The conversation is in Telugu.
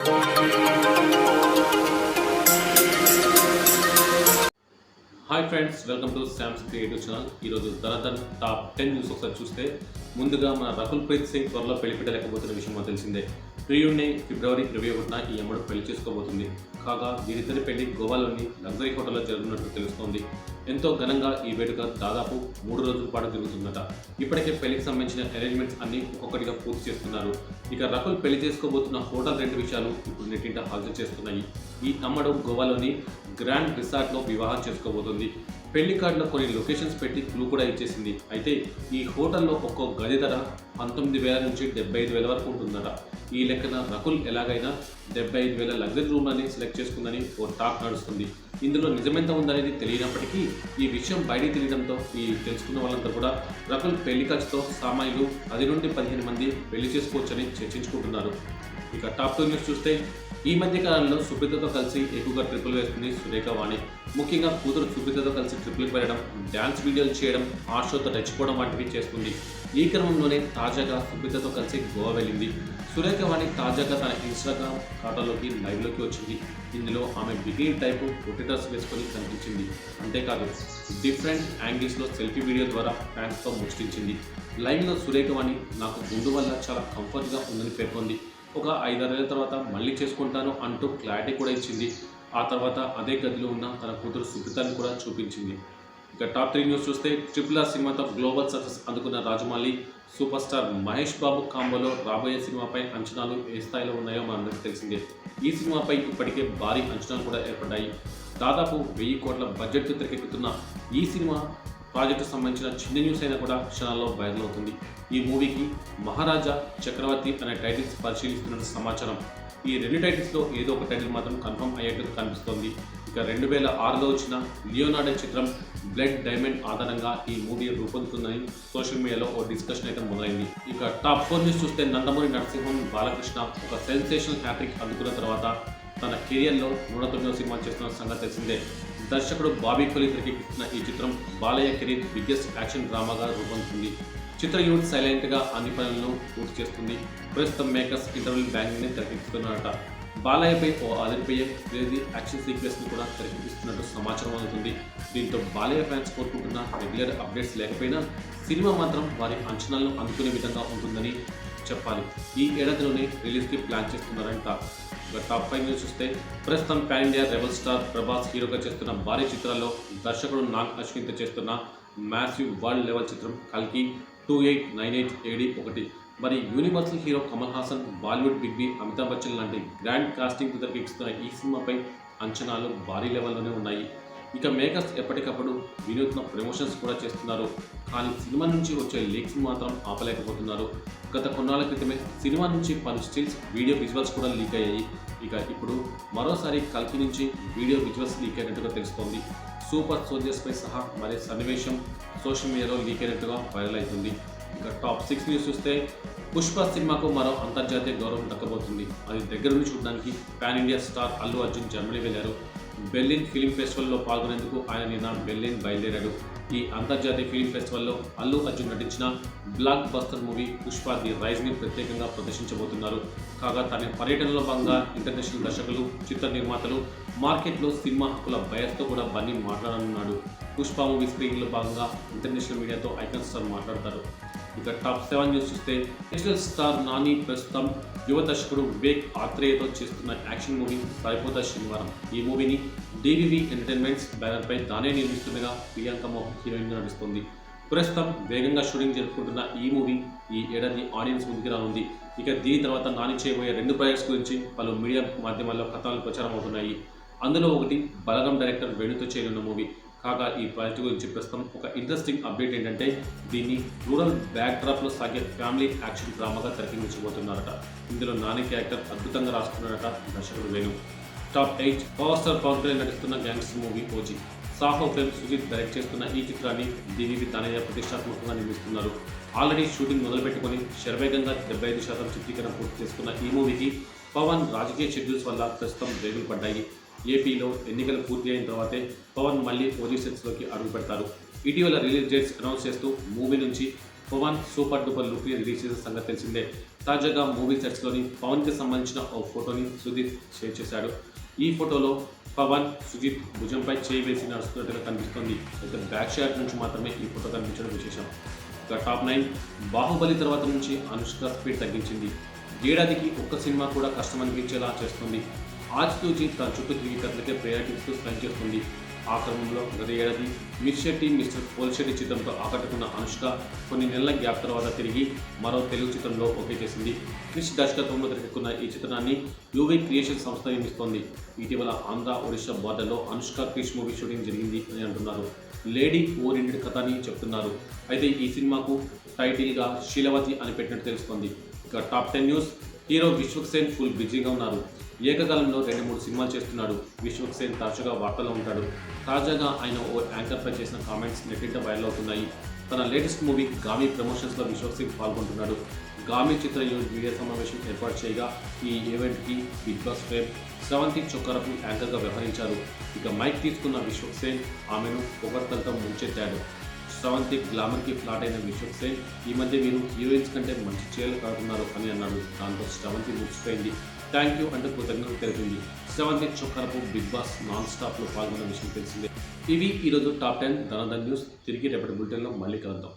Hi friends, welcome to Sam's creative channel. ఈరోజు ధనధన్ టాప్ 10 న్యూస్ ఒకసారి చూస్తే ముందుగా మన రకుల్ ప్రీత్ సింగ్ త్వరలో పెళ్లి పెట్టలేకపోతున్న విషయం మనకు తెలిసిందే. ప్రియుడిని ఫిబ్రవరి 21న ఈ అమ్మడు పెళ్లి చేసుకోబోతుంది. కాగా వీరిద్దరి పెళ్లి గోవాలోని లగ్జరీ హోటల్లో జరుగుతున్నట్టు తెలుస్తోంది. ఎంతో ఘనంగా ఈ వేడుక దాదాపు 3 రోజుల పాటు జరుగుతుందట. ఇప్పటికే పెళ్లికి సంబంధించిన అరేంజ్మెంట్స్ అన్ని ఒక్కొక్కటిగా పూర్తి చేస్తున్నారు. ఇక రకుల్ పెళ్లి చేసుకోబోతున్న హోటల్ రెంట్ విషయాలు ఇప్పుడు నెట్టింట హాజరు చేస్తున్నాయి. ఈ అమ్మడు గోవాలోని గ్రాండ్ రిసార్ట్లో వివాహం చేసుకోబోతుంది. పెళ్లి కార్డులో కొన్ని లొకేషన్స్ పెట్టి క్లూ కూడా ఇచ్చేసింది. అయితే ఈ హోటల్లో ఒక్కో గది ధర 19,000 నుంచి 75,000 వరకు ఉంటుందట. ఈ లెక్కన రకుల్ ఎలాగైనా 75,000 లగ్జరీ రూమ్లని సెలెక్ట్ చేసుకుందని ఓ టాక్ నడుస్తుంది. ఇందులో నిజమెంత ఉందనేది తెలియనప్పటికీ ఈ విషయం బయటికి తెలియడంతో ఈ తెలుసుకున్న వాళ్ళంతా కూడా రకుల్ పెళ్లి ఖర్చుతో సామాన్యులు 10 నుండి 15 మంది పెళ్లి చేసుకోవచ్చని చర్చించుకుంటున్నారు. ఇక టాప్ 2 న్యూస్ చూస్తే ఈ మధ్య కాలంలో సుప్రీతతో కలిసి ఎక్కువగా ట్రిపుల్ వేస్తుంది సురేఖ వాణి. ముఖ్యంగా కూతురు సుప్రీతతో కలిసి ట్రిపుల్కి వెళ్ళడం, డ్యాన్స్ వీడియోలు చేయడం, ఆ షోతో రెచ్చిపోవడం వంటివి చేస్తుంది. ఈ క్రమంలోనే తాజాగా సుప్రీతతో కలిసి గోవా వెళ్ళింది. సురేఖ వాణి తాజాగా తన ఇన్స్టాగ్రామ్ ఖాతాలోకి లైవ్లోకి వచ్చింది. ఇందులో ఆమె బిగినీ టైపు పొటేటోస్ వేసుకొని కనిపించింది. అంతేకాదు డిఫరెంట్ యాంగిల్స్లో సెల్ఫీ వీడియో ద్వారా ఫ్యాన్స్తో ముచ్చటించింది. లైవ్లో సురేఖ వాణి నాకు గుండు వల్ల చాలా కంఫర్ట్గా ఉందని పేర్కొంది. ఒక 5-6 ఏళ్ల తర్వాత మళ్ళీ చేసుకుంటాను అంటూ క్లారిటీ కూడా ఇచ్చింది. ఆ తర్వాత అదే గదిలో ఉన్న తన కూతురు సుప్రీతని కూడా చూపించింది. ఇక టాప్ 3 న్యూస్ చూస్తే RRR సినిమాతో గ్లోబల్ సక్సెస్ అందుకున్న రాజమౌళి, సూపర్ స్టార్ మహేష్ బాబు కాంబోలో రాబోయే సినిమాపై అంచనాలు ఏ స్థాయిలో ఉన్నాయో మనందరికీ తెలిసిందే. ఈ సినిమాపై ఇప్పటికే భారీ అంచనాలు కూడా ఏర్పడ్డాయి. దాదాపు 1000 కోట్ల బడ్జెట్తో తెరకెక్కుతున్న ఈ సినిమా ప్రాజెక్టు సంబంధించిన చిన్న న్యూస్ అయినా కూడా క్షణాల్లో వైరల్ అవుతుంది. ఈ మూవీకి మహారాజా, చక్రవర్తి అనే టైటిల్స్ పరిశీలిస్తున్న సమాచారం. ఈ 2 టైటిల్స్లో ఏదో ఒక టైటిల్ మాత్రం కన్ఫర్మ్ అయ్యేట్టు కనిపిస్తోంది. ఇక 2006లో వచ్చిన లియోనార్డో చిత్రం బ్లడ్ డైమండ్ ఆధారంగా ఈ మూవీ రూపొందుతుందని సోషల్ మీడియాలో ఓ డిస్కషన్ అయితే మొదలైంది. ఇక టాప్ 4 న్యూస్ చూస్తే నందమూరి నరసింహం బాలకృష్ణ ఒక సెన్సేషనల్ హ్యాట్రిక్ అందుకున్న తర్వాత తన కెరియర్లో 109వ సినిమా చేస్తున్న సంగతి తెలిసిందే. దర్శకుడు బాబీ కొలి తెరకెక్కిస్తున్న ఈ చిత్రం బాలయ్య కెరీర్ బిగ్గెస్ట్ యాక్షన్ డ్రామాగా రూపొందుతుంది. చిత్ర యూనిట్ సైలెంట్గా అన్ని పనులను పూర్తి చేస్తుంది. ప్రస్తుతం మేకర్స్ ఇంటర్వెల్ బ్యాంకింగ్ని తెరకెక్కిస్తున్నారట. బాలయ్యపై ఓ అదిరిపోయే క్రేజీ యాక్షన్ సీక్వెన్స్ని కూడా తెరకెక్కిస్తున్నట్టు సమాచారం అందుతుంది. దీంతో బాలయ్య ఫ్యాన్స్ కోరుకుంటున్న రెగ్యులర్ అప్డేట్స్ లేకపోయినా సినిమా మాత్రం వారి అంచనాలను అందుకునే విధంగా ఉంటుందని చెప్పాలి. ఈ ఏడాదిలోనే రిలీజ్కి ప్లాన్ చేస్తున్నారంట. టాప్ 5 న్యూస్ చూస్తే ప్రస్తుతం pan India rebel star Prabhas హీరోగా చేస్తున్న భారీ చిత్రాల్లో దర్శకుడు నాగ్ అశ్విన్తో చేస్తున్న మ్యాసివ్ వరల్డ్ లెవెల్ చిత్రం కల్కి 2898 AD 1. మరి universal hero Kamal Haasan, Bollywood big B Amitabh Bachchan లాంటి గ్రాండ్ కాస్టింగ్ తెరకెక్కిస్తున్న ఈ సినిమాపై అంచనాలు భారీ లెవెల్లోనే ఉన్నాయి. ఇక మేకర్స్ ఎప్పటికప్పుడు వినూత్న ప్రమోషన్స్ కూడా చేస్తున్నారు. కానీ సినిమా నుంచి వచ్చే లీక్స్ మాత్రం ఆపలేకపోతున్నారు. గత కొన్నాళ్ళ క్రితమే సినిమా నుంచి పలు స్టిల్స్, వీడియో విజువల్స్ కూడా లీక్ అయ్యాయి. ఇక ఇప్పుడు మరోసారి కల్కి నుంచి వీడియో విజువల్స్ లీక్ అయినట్టుగా తెలుస్తోంది. సూపర్ సోల్జర్స్పై సహా మరే సన్నివేశం సోషల్ మీడియాలో లీక్ అయినట్టుగా వైరల్ అవుతుంది. ఇక టాప్ 6 న్యూస్ చూస్తే పుష్ప సినిమాకు మరో అంతర్జాతీయ గౌరవం దక్కబోతుంది. అది దగ్గర నుంచి చూడడానికి pan India star Allu Arjun Germany వెళ్లారు. బెర్లిన్ ఫిలిం ఫెస్టివల్లో పాల్గొనేందుకు ఆయన నిన్న బెర్లిన్ బయలుదేరాడు. ఈ అంతర్జాతీయ ఫిలిం ఫెస్టివల్లో అల్లు అర్జున్ నటించిన blockbuster movie Pushpa the రైజ్ని ప్రత్యేకంగా ప్రదర్శించబోతున్నారు. కాగా తన పర్యటనలో భాగంగా ఇంటర్నేషనల్ దర్శకులు, చిత్ర నిర్మాతలు, మార్కెట్లో సినిమా హక్కుల బయర్స్తో కూడా బన్నీ మాట్లాడనున్నాడు. పుష్ప మూవీ స్క్రీన్లో భాగంగా ఇంటర్నేషనల్ మీడియాతో ఐకాన్ స్టార్ మాట్లాడతారు. ఇక టాప్ 7 న్యూస్ చూస్తే నేషనల్ స్టార్ నాని ప్రస్తుతం యువ దర్శకుడు వివేక్ ఆత్రేయతో చేస్తున్న యాక్షన్ మూవీ సరిపోతా శనివారం. ఈ మూవీని DVV ఎంటర్టైన్మెంట్స్ బ్యానర్పై తానే నిర్మిస్తుండగా ప్రియాంక మోహన్ హీరోయిన్గా నడుస్తుంది. ప్రస్తుతం వేగంగా షూటింగ్ జరుపుకుంటున్న ఈ మూవీ ఈ ఏడాది ఆడియన్స్ ముందుకు రానుంది. ఇక దీని తర్వాత నాని చేయబోయే 2 ప్రాజెక్ట్స్ గురించి పలు మీడియా మాధ్యమాల్లో కథనాలు ప్రచారం అవుతున్నాయి. అందులో ఒకటి బలగం డైరెక్టర్ వేణుతో చేయనున్న మూవీ. కాగా ఈ ప్రాజెక్టు గురించి ప్రస్తుతం ఒక ఇంట్రెస్టింగ్ అప్డేట్ ఏంటంటే దీన్ని రూరల్ బ్యాక్డ్రాప్లో సాగే ఫ్యామిలీ యాక్షన్ డ్రామాగా తెరకెక్కించబోతున్నారట. ఇందులో నాని క్యారెక్టర్ అద్భుతంగా రాసుకున్నారట దర్శకుడు Venu. Top 8 power star Pawan Kalyan నటిస్తున్న gangster movie OG. Saaho film Sujeeth direct చేస్తున్న ఈ చిత్రాన్ని DVV తానయ్య ప్రతిష్టాత్మకంగా నిర్మిస్తున్నారు. ఆల్రెడీ షూటింగ్ మొదలుపెట్టుకుని శరవేగంగా 75% చిత్రీకరణ పూర్తి చేసుకున్న ఈ మూవీకి పవన్ రాజకీయ షెడ్యూల్స్ వల్ల ప్రస్తుతం బ్రేకులు పడ్డాయి. ఏపీలో ఎన్నికలు పూర్తి అయిన తర్వాతే పవన్ మళ్ళీ ఓజీ సెట్స్లోకి అడుగు పెడతారు. ఇటీవల రిలీజ్ డేట్స్ అనౌన్స్ చేస్తూ మూవీ నుంచి పవన్ సూపర్ డూపర్ లుక్ని రిలీజ్ చేసిన సంగతి తెలిసిందే. తాజాగా మూవీ సెట్స్లోని పవన్కి సంబంధించిన ఓ ఫోటోని సుదీప్ షేర్ చేశాడు. ఈ ఫోటోలో పవన్, సుజిత్ భుజంపై చేయి వేసి నడుస్తున్నట్టుగా కనిపిస్తోంది. అయితే బ్యాక్ షాట్ నుంచి మాత్రమే ఈ ఫోటో కనిపించడం విశేషం. ఇక టాప్ 9 బాహుబలి తర్వాత నుంచి అనుష్క స్పీడ్ తగ్గించింది. ఏడాదికి ఒక్క సినిమా కూడా కష్టం అనిపించేలా చేస్తుంది. ఆచితూచి తన చుట్టూ తిరిగి కథలకే ప్రయారిటీ ఇస్తూ స్పెండ్ చేస్తుంది. ఆ క్రమంలో గత ఏడాది మిస్ శెట్టి మిస్టర్ పోల్శెట్టి చిత్రంతో ఆకట్టుకున్న అనుష్క కొన్ని నెలల గ్యాప్ తర్వాత తిరిగి మరో తెలుగు చిత్రంలో ఓకే చేసింది. క్రిష్ దర్శకత్వంలో తెరకెక్కున్న ఈ చిత్రాన్ని యూవీ క్రియేషన్ సంస్థ నిర్మిస్తోంది. ఇటీవల ఆంధ్ర, ఒడిశా బార్డర్లో అనుష్క క్రిష్ మూవీ షూటింగ్ జరిగింది అని అంటున్నారు. లేడీ ఓరియంటెడ్ కథ అని చెప్తున్నారు. అయితే ఈ సినిమాకు టైటిల్గా శీలవతి అని పెట్టినట్టు తెలుస్తోంది. ఇక top 10 news. Hero Vishwak Sen full బిజీగా ఉన్నారు. ఏకకాలంలో 2-3 సినిమాలు చేస్తున్నాడు. విశ్వక్ సేన్ తరచుగా వార్తల్లో ఉంటాడు. తాజాగా ఆయన ఓ యాంకర్పై చేసిన కామెంట్స్ నెట్టింట వైరల్ అవుతున్నాయి. తన లేటెస్ట్ మూవీ గామి ప్రమోషన్స్లో విశ్వక్ సేన్ పాల్గొంటున్నాడు. గామి చిత్ర యూనిట్ మీడియా సమావేశం ఏర్పాటు చేయగా ఈ ఈవెంట్కి big boss fame Sravanthi Chokkarapu యాంకర్గా వ్యవహరించారు. ఇక మైక్ తీసుకున్న విశ్వక్ సేన్ ఆమెను పొగడ్తలతో ముంచెత్తాడు. శ్రవంతి గ్లామర్కి ఫ్లాట్ అయిన విశ్వక్ సేన్ ఈ మధ్య మీరు హీరోయిన్స్ కంటే మంచి చీరలు కడుతున్నారు అని అన్నాడు. దాంతో శ్రవంతి ముగిసిపోయింది. థ్యాంక్ యూ అంటూ కృతజ్ఞతలు తెలిపింది. Sravanthi Chokkarapu big boss non స్టాప్లో పాల్గొన్న విషయం తెలిసిందే. ఇవి ఈరోజు టాప్ 10 ధనధన్ న్యూస్. తిరిగి రేపటి బులెటిన్లో మళ్ళీ కలుద్దాం.